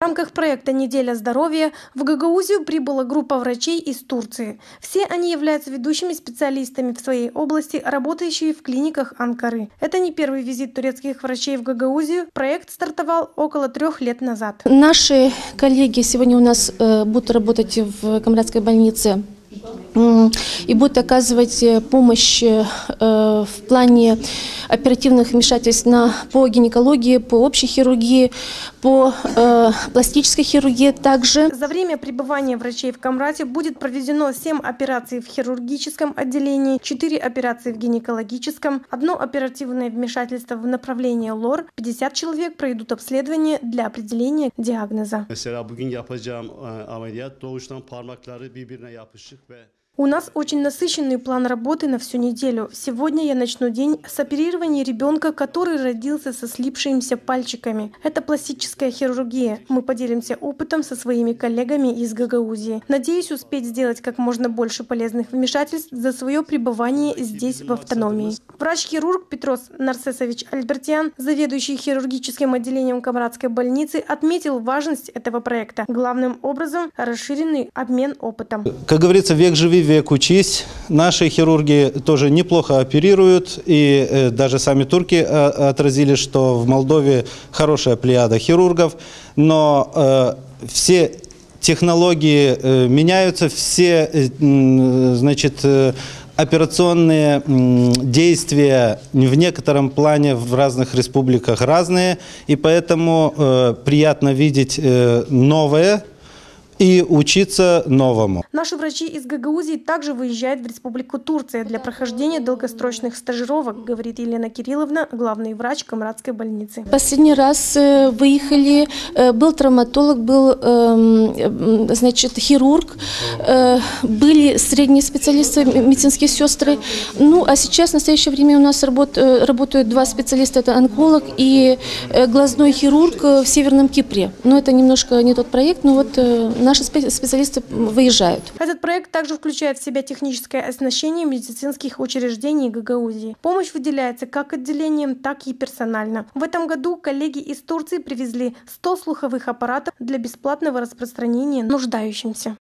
рамках проекта «Неделя здоровья» в Гагаузию прибыла группа врачей из Турции. Все они являются ведущими специалистами в своей области, работающие в клиниках Анкары. Это не первый визит турецких врачей в Гагаузию. Проект стартовал около 3 лет назад. Наши коллеги сегодня у нас будут работать в Камрадской больнице и будут оказывать помощь в плане оперативных вмешательств по гинекологии, по общей хирургии, по пластической хирургии также. За время пребывания врачей в Камрате будет проведено 7 операций в хирургическом отделении, 4 операции в гинекологическом, 1 оперативное вмешательство в направлении ЛОР, 50 человек пройдут обследование для определения диагноза. У нас очень насыщенный план работы на всю неделю. Сегодня я начну день с оперирования ребенка, который родился со слипшимися пальчиками. Это пластическая хирургия. Мы поделимся опытом со своими коллегами из Гагаузии. Надеюсь успеть сделать как можно больше полезных вмешательств за свое пребывание здесь в автономии. Врач-хирург Петрос Нарсесович Альбертян, заведующий хирургическим отделением Камрадской больницы, отметил важность этого проекта. Главным образом, расширенный обмен опытом. Как говорится, век живи, век учись. Наши хирурги тоже неплохо оперируют, и даже сами турки отразили, что в Молдове хорошая плеяда хирургов, но все технологии меняются, все, значит, операционные действия в некотором плане в разных республиках разные, и поэтому приятно видеть новое и учиться новому. Наши врачи из Гагаузии также выезжают в Республику Турция для прохождения долгосрочных стажировок, говорит Елена Кирилловна, главный врач Камрадской больницы. Последний раз выехали, был травматолог, был, значит, хирург, были средние специалисты, медицинские сестры. Ну, а сейчас в настоящее время у нас работают 2 специалиста, это онколог и глазной хирург в Северном Кипре. Но это немножко не тот проект, но вот наши специалисты выезжают. Этот проект также включает в себя техническое оснащение медицинских учреждений Гагаузии. Помощь выделяется как отделением, так и персонально. В этом году коллеги из Турции привезли 100 слуховых аппаратов для бесплатного распространения нуждающимся.